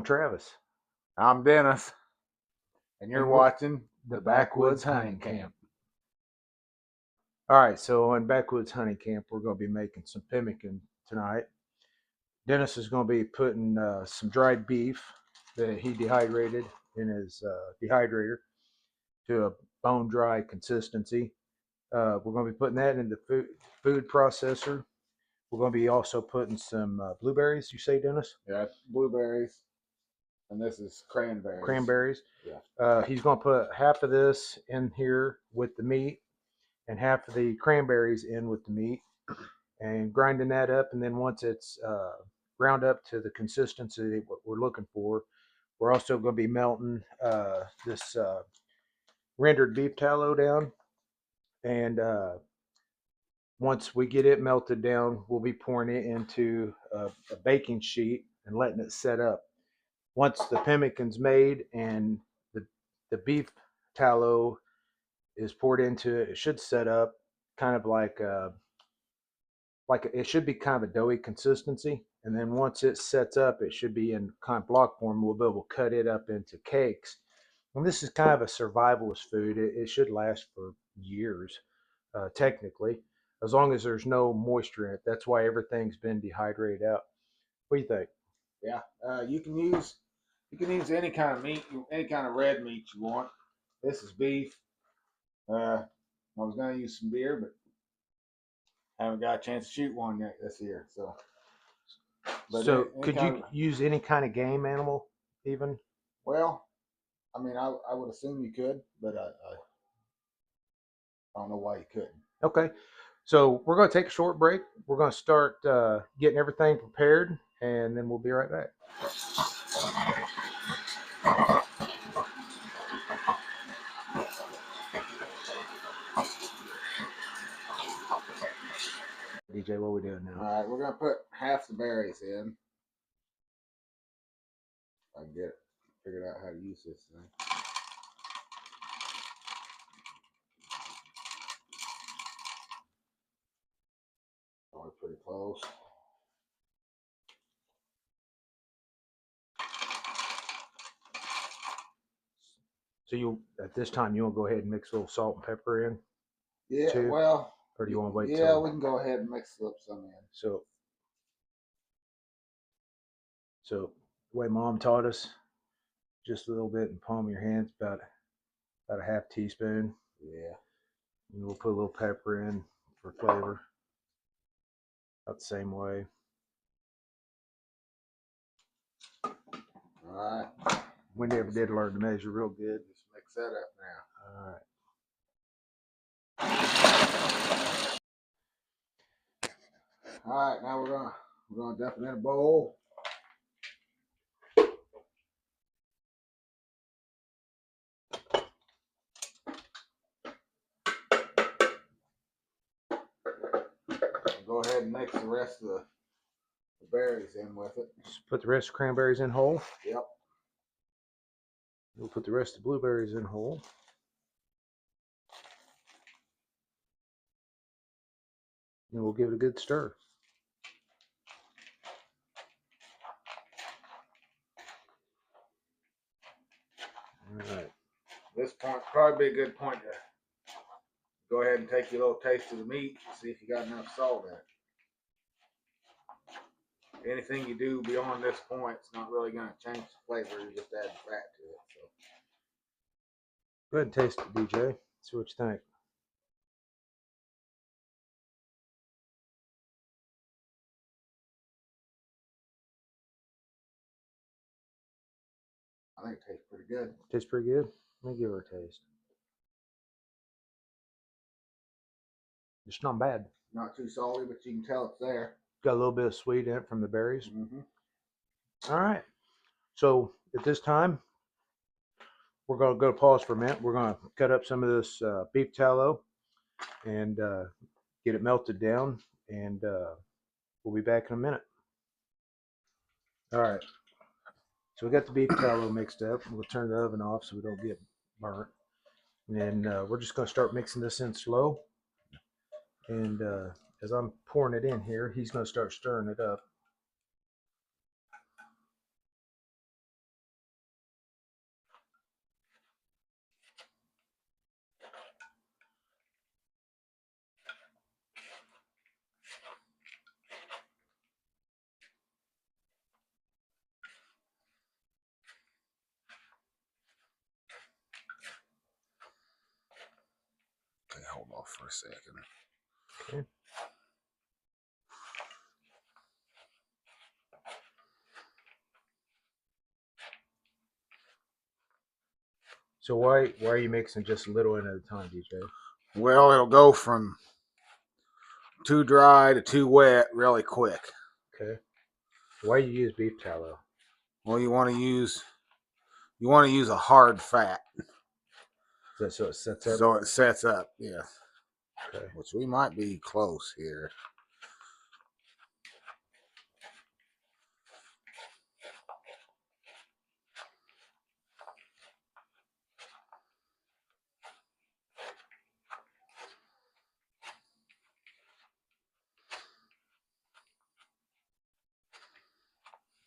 Travis. I'm Dennis, and you're watching the the Backwoods Hunting Camp. All right, so on Backwoods Hunting Camp, we're going to be making some pemmican tonight. Dennis is going to be putting some dried beef that he dehydrated in his dehydrator to a bone dry consistency. We're going to be putting that in the food processor. We're going to be also putting some blueberries, you say, Dennis? Yeah, blueberries, and this is cranberries. Cranberries. Yeah. He's going to put half of this in here with the meat and half of the cranberries in with the meat and grinding that up. And then once it's ground up to the consistency what we're looking for, we're also going to be melting this rendered beef tallow down. And once we get it melted down, we'll be pouring it into a baking sheet and letting it set up. Once the pemmican's made and the beef tallow is poured into it, it should set up kind of like it should be kind of a doughy consistency. And then once it sets up, it should be in kind of block form. We'll be able to cut it up into cakes. And this is kind of a survivalist food. It should last for years, technically, as long as there's no moisture in it. That's why everything's been dehydrated out. What do you think? Yeah, you can use any kind of meat, any kind of red meat you want. This is beef. I was gonna use some deer, but I haven't got a chance to shoot one yet this year. So, Could you use any kind of game animal, even? Well, I mean, I would assume you could, but I don't know why you couldn't. Okay, so we're going to take a short break. We're going to start getting everything prepared, and then we'll be right back. DJ, what are we doing now? All right, we're going to put half the berries in. I can figured out how to use this thing. We're pretty close. So you, at this time, you want to go ahead and mix a little salt and pepper in? Yeah, too? Well. Or do you want to wait Yeah, we can go ahead and mix up some in. So the way Mom taught us, just a little bit in the palm of your hands, about a half teaspoon. Yeah. And we'll put a little pepper in for flavor. About the same way. All right. We never did learn to measure real good. Just mix that up now. All right. All right, now we're gonna dump it in a bowl. Go ahead and mix the rest of the berries in with it. Just put the rest of the cranberries in whole. Yep. We'll put the rest of the blueberries in whole. And we'll give it a good stir. All right. This point probably be a good point to go ahead and take your little taste of the meat and see if you got enough salt in it. Anything you do beyond this point, it's not really going to change the flavor. You just add fat to it. So. Go ahead and taste it, DJ. See what you think. I think it tastes pretty good. Tastes pretty good? Let me give her a taste. It's not bad. Not too salty, but you can tell it's there. Got a little bit of sweet in it from the berries. Mm-hmm. All right. So at this time, we're going to go pause for a minute. We're going to cut up some of this beef tallow and get it melted down. And we'll be back in a minute. All right. So we got the beef tallow mixed up. We'll turn the oven off so we don't get burnt. And then we're just going to start mixing this in slow. And as I'm pouring it in here, he's going to start stirring it up. for a second. Okay. So why are you mixing just a little in at a time, DJ? Well, it'll go from too dry to too wet really quick. Okay. Why you use beef tallow? Well, you want to use a hard fat So it sets up. so it sets up. Yeah. Okay. Which we might be close here.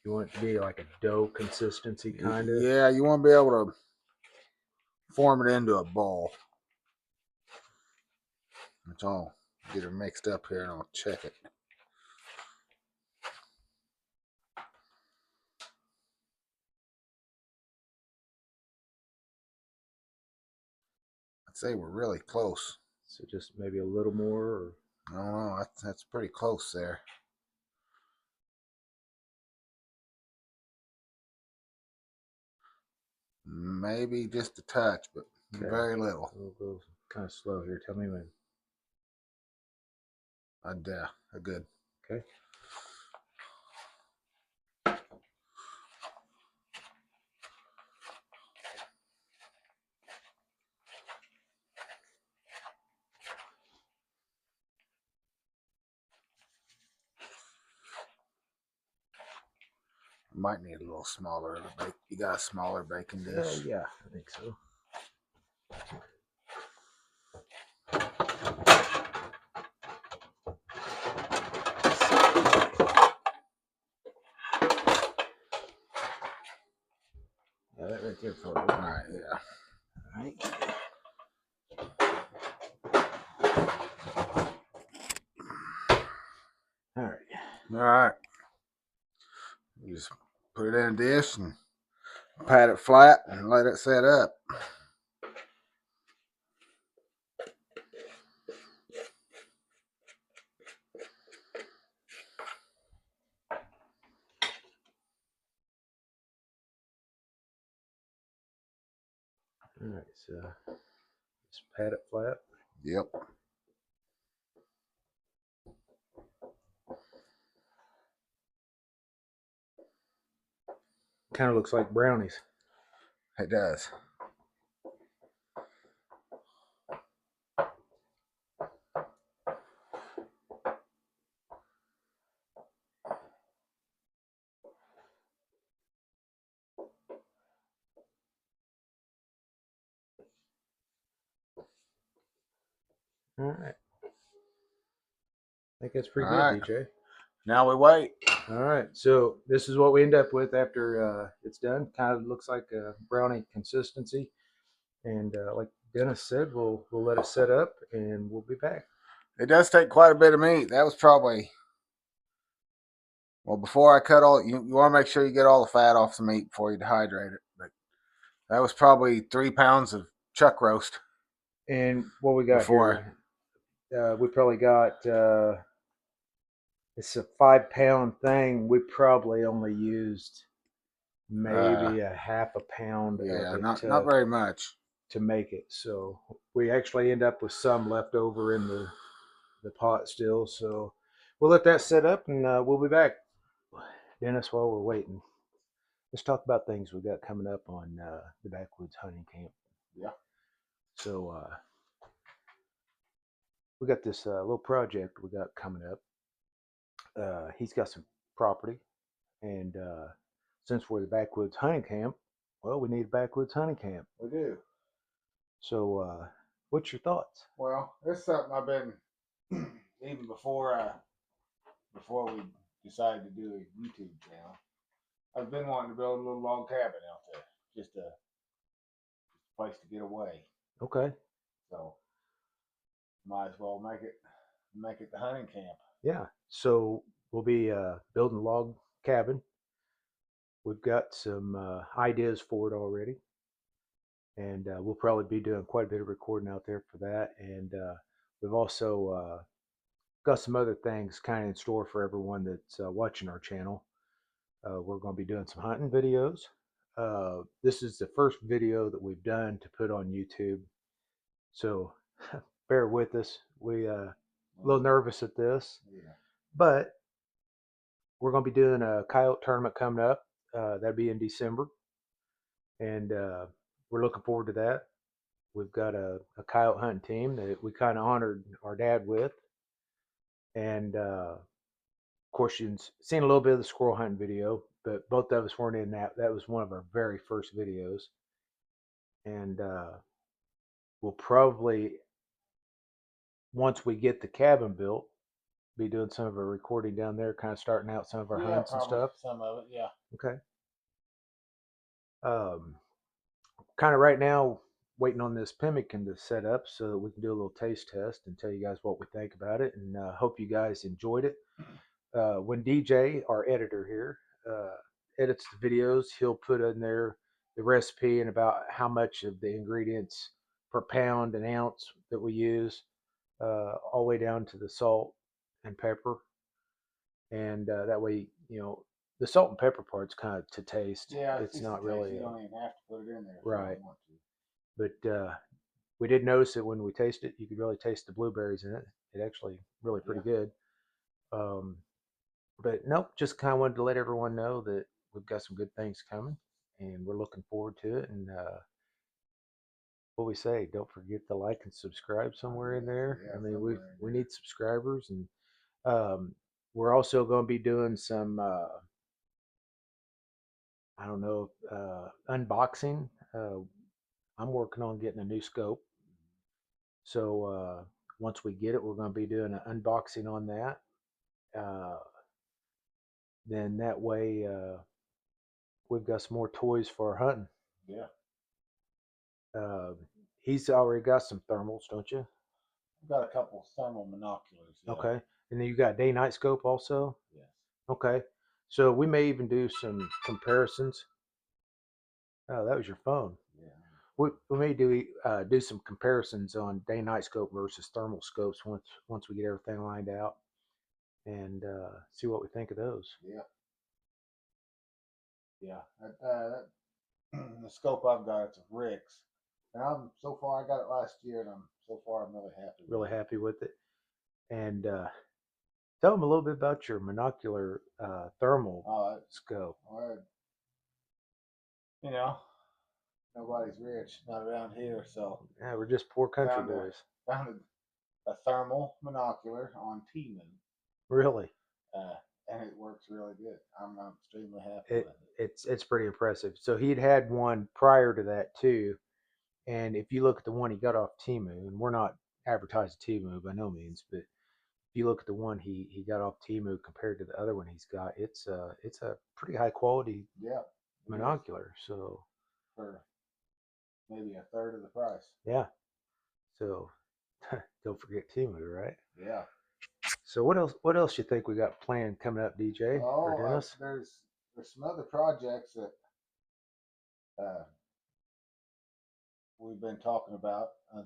You want it to be like a dough consistency, kind of. Yeah, you want to be able to form it into a ball. Which I'll get her mixed up here and I'll check it. I'd say we're really close. So just maybe a little more. Or... I don't know. That's pretty close there. Maybe just a touch, but okay. very little. We'll go kind of slow here. Tell me when. Good. Okay. Might need a little smaller. You got a smaller baking dish? Yeah, I think so. Yeah, that right there for a All right, yeah. All right. All right. All right. You just put it in a dish and pat it flat and let it set up. All right. So just pat it flat. Yep. Kind of looks like brownies. It does. All right. I think that's pretty All good, right. DJ. Now we wait. All right. So this is what we end up with after it's done. Kind of looks like a brownie consistency. And like Dennis said, we'll let it set up, and we'll be back. It does take quite a bit of meat. That was probably, well, before I cut all, you want to make sure you get all the fat off the meat before you dehydrate it. But that was probably 3 pounds of chuck roast. And what we got Before. here, we probably got it's a 5 pound thing. We probably only used maybe a half a pound of Yeah, it not very much. to make it. So we actually end up with some left over in the pot still. So we'll let that set up, and we'll be back. Dennis, while we're waiting, let's talk about things we got coming up on the Backwoods Hunting Camp. Yeah. So we got this little project we got coming up. He's got some property, and since we're the Backwoods Hunting Camp, well, we need a Backwoods Hunting Camp. We do. So, what's your thoughts? Well, it's something I've been even before we decided to do a YouTube channel. I've been wanting to build a little log cabin out there, just a place to get away. Okay. So might as well make it the hunting camp. Yeah. So we'll be building a log cabin. We've got some ideas for it already, and we'll probably be doing quite a bit of recording out there for that. And we've also got some other things kind of in store for everyone that's watching our channel. We're going to be doing some hunting videos. This is the first video that we've done to put on YouTube, so bear with us. We a little nervous at this, Yeah. but we're going to be doing a coyote tournament coming up. That'll be in December, and we're looking forward to that. We've got a coyote hunting team that we kind of honored our dad with, and of course you've seen a little bit of the squirrel hunting video, but both of us weren't in that. That was one of our very first videos, and we'll probably, once we get the cabin built, be doing some of our recording down there, kind of starting out some of our Yeah, hunts and probably stuff. some of it. Yeah. Okay. Kind of right now waiting on this pemmican to set up so that we can do a little taste test and tell you guys what we think about it, and hope you guys enjoyed it. When DJ, our editor here, edits the videos, he'll put in there the recipe and about how much of the ingredients per pound and ounce that we use, all the way down to the salt and pepper. And that way, the salt and pepper part's kind of to taste. Yeah, It's just not in case really you don't even have to put it in there if you right. don't want to. But we did notice that when we taste it, you could really taste the blueberries in it. It actually really pretty good. Um, but nope, just kind of wanted to let everyone know that we've got some good things coming, and we're looking forward to it. And what we say, don't forget to like and subscribe somewhere in there. Yeah, I mean, we there. need subscribers, and we're also going to be doing some I don't know unboxing. I'm working on getting a new scope, so once we get it, we're going to be doing an unboxing on that. Uh, then that way we've got some more toys for our hunting. Yeah. Uh, he's already got some thermals, don't you? I've got a couple thermal binoculars. Yeah. Okay. And then you got day night scope also? Yes. Okay. So we may even do some comparisons. Oh, that was your phone. Yeah. We may do some comparisons on day night scope versus thermal scopes once we get everything lined out, and see what we think of those. Yeah. Yeah. The scope I've got, it's a Rick's, and I'm so far I got it last year, and I'm really happy. Really happy with it. And tell them a little bit about your monocular thermal scope. Well, you know, nobody's rich, not around here, so Yeah, we're just poor country found boys. Found a thermal monocular on Temu. Really? And it works really good. I'm extremely happy with it. It's pretty impressive. So he'd had one prior to that too, and if you look at the one he got off Timu, and we're not advertising Timu by no means, but if you look at the one he got off Timu compared to the other one he's got, it's a pretty high quality monocular. So for maybe a third of the price. yeah. So don't forget Timu, right? Yeah. So what else? What else you think we got planned coming up, DJ or Dennis? There's some other projects that we've been talking about. I'm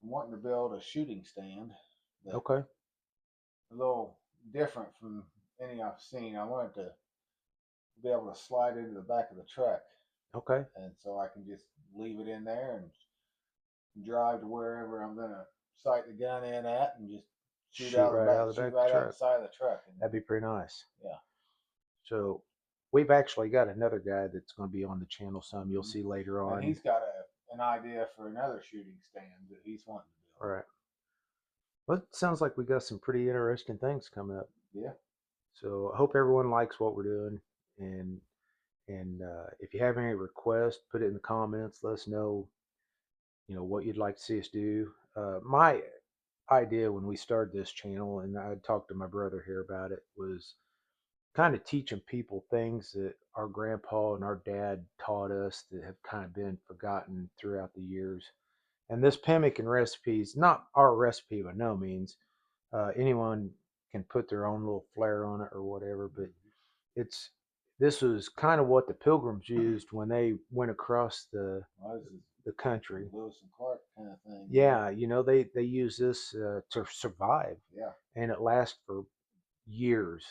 wanting to build a shooting stand. Okay. A little different from any I've seen. I wanted to be able to slide into the back of the truck. Okay. And so I can just leave it in there and drive to wherever I'm gonna sight the gun in at, and just shoot right out of the side of the truck. That'd be pretty nice. Yeah. So we've actually got another guy that's going to be on the channel some. You'll see later on. And he's got an idea for another shooting stand that he's wanting to build. All right. Well, it sounds like we got some pretty interesting things coming up. Yeah. So I hope everyone likes what we're doing, and if you have any requests, put it in the comments. Let us know, what you'd like to see us do. My idea when we started this channel, and I talked to my brother here about it, was kind of teaching people things that our grandpa and our dad taught us that have kind of been forgotten throughout the years. And this pemmican recipe is not our recipe by no means. Anyone can put their own little flair on it or whatever, but this was kind of what the pilgrims used when they went across the the country. Lewis and Clark kind of thing. Yeah, they use this to survive, Yeah. and it lasts for years.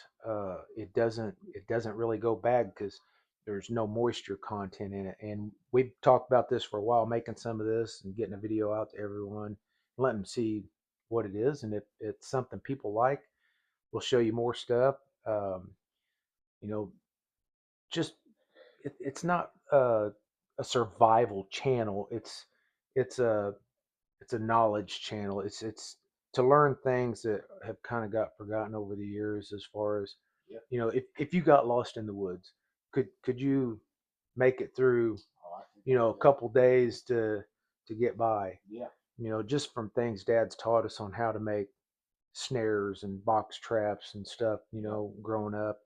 It doesn't really go bad because there's no moisture content in it. And we've talked about this for a while, making some of this and getting a video out to everyone, letting them see what it is, and if it's something people like, we'll show you more stuff. Um, you know, just it's not a survival channel. It's a it's a knowledge channel. It's to learn things that have kind of got forgotten over the years. As far as Yeah. if you got lost in the woods, could you make it through Oh, I think a couple days to get by? Yeah. Just from things Dad's taught us on how to make snares and box traps and stuff. Growing up.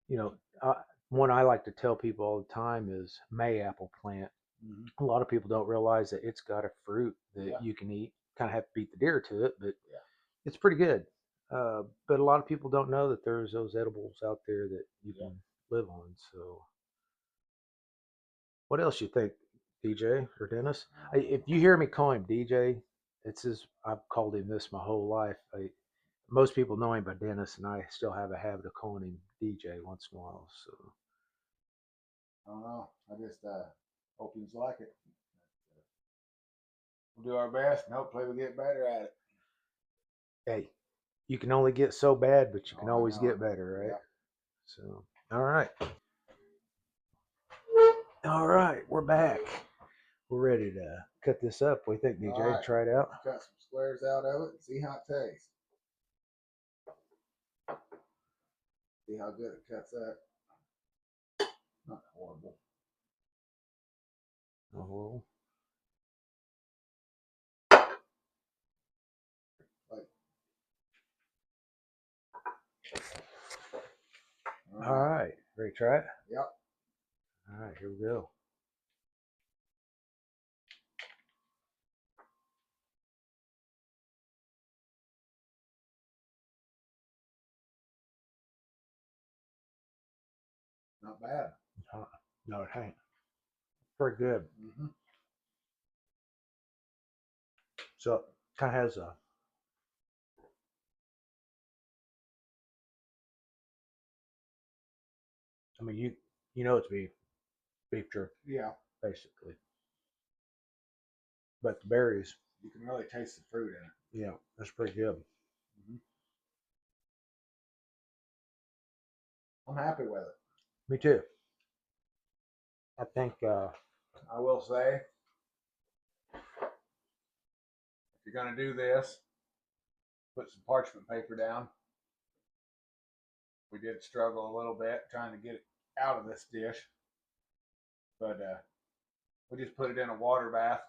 You know, uh, One I like to tell people all the time is mayapple plant. Mm-hmm. A lot of people don't realize that it's got a fruit that Yeah. you can eat. Kind of have to beat the deer to it, but Yeah. it's pretty good. But a lot of people don't know that there's those edibles out there that you Yeah. can live on. So, what else you think, DJ or Dennis? If you hear me call him DJ, it's his. I've called him this my whole life. Most people know him by Dennis, and I still have a habit of calling him DJ once in a while. So, I don't know. I just hope you like it. We'll do our best, and hopefully we get better at it. hey, you can only get so bad, but you can Oh, I always know. get better, right? Yeah. So, all right. All right, we're back. We're ready to cut this up. What do you think, DJ? All right. Try it out. Cut some squares out of it and see how it tastes. See how good it cuts up. Not horrible. Oh, Like, all right. Ready to try it? Yep. All right, here we go. Not bad. No, it ain't. Pretty good. Mm-hmm. So it kind of has a. I mean, you know it's beef jerky, Yeah. basically. But the berries, You can really taste the fruit in it. yeah, that's pretty good. Mm-hmm. I'm happy with it. Me too. I think I will say, if you're gonna do this, put some parchment paper down. We did struggle a little bit trying to get it out of this dish, but we just put it in a water bath,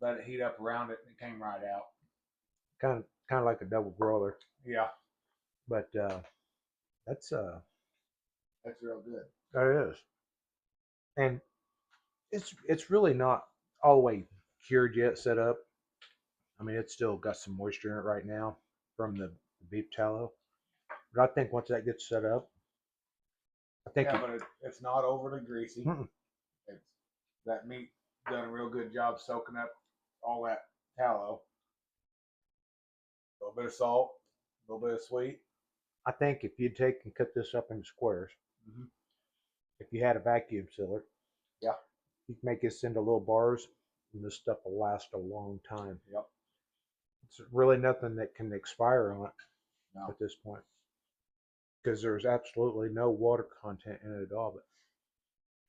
let it heat up around it, and it came right out. kind of like a double broiler, Yeah, but that's that's real good. that is, and it's really not all the way cured yet, set up. I mean, it's still got some moisture in it right now from the beef tallow. But I think once that gets set up, I think Yeah, but it's not overly greasy. Mm-mm. It's that meat done a real good job soaking up all that tallow. A little bit of salt, a little bit of sweet. I think if you take and cut this up into squares, Mm-hmm. if you had a vacuum sealer, Yeah. you can make this into little bars, and this stuff will last a long time. Yep. It's really nothing that can expire on it No. at this point because there's absolutely no water content in it at all. But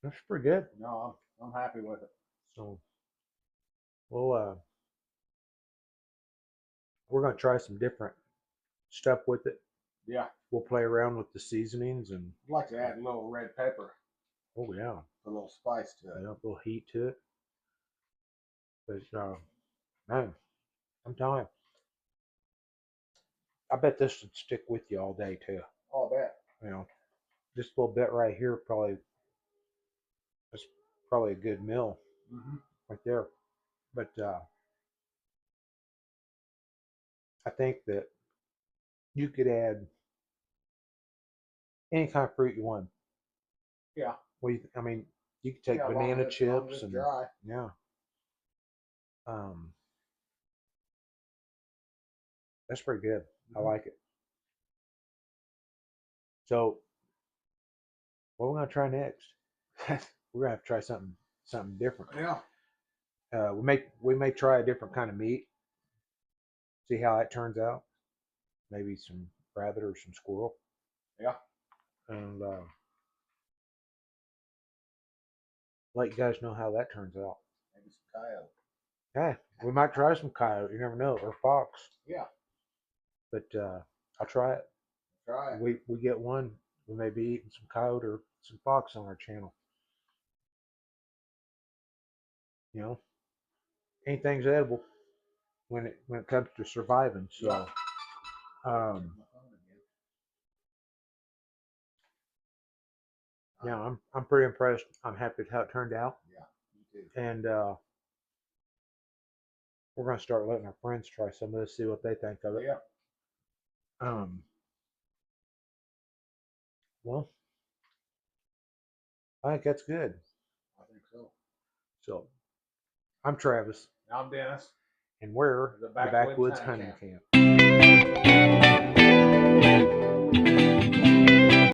that's pretty good. No, I'm happy with it. So we're gonna try some different stuff with it. Yeah. We'll play around with the seasonings and I'd like to add a little red pepper, oh yeah, a little spice to it. a little heat to it. But man, I'm telling you, I bet this would stick with you all day too. Oh, I bet. Just a little bit right here probably that's probably a good meal Mm-hmm. right there. But I think that you could add any kind of fruit you want. Yeah. I mean, you could take Yeah, banana long as chips it's and dry. yeah, Um, that's pretty good. I Mhm. like it. So what we're gonna try next? We're gonna have to try something different. Yeah. We may try a different kind of meat. See how that turns out. Maybe some rabbit or some squirrel, Yeah. and let you guys know how that turns out. Maybe some coyote. Hey, we might try some coyote. You never know, or fox. Yeah. But I'll try it. Try it. We get one. We may be eating some coyote or some fox on our channel. You know, anything's edible when it comes to surviving. So, Yeah. um, yeah, I'm pretty impressed. I'm happy with how it turned out, Yeah. Me too. and we're gonna start letting our friends try some of this, see what they think of it. Yeah. Um, well, I think that's good. I think so. So, I'm Travis, I'm Dennis. and we're The the Backwoods Backwoods Hunting Hunting Camp. Camp.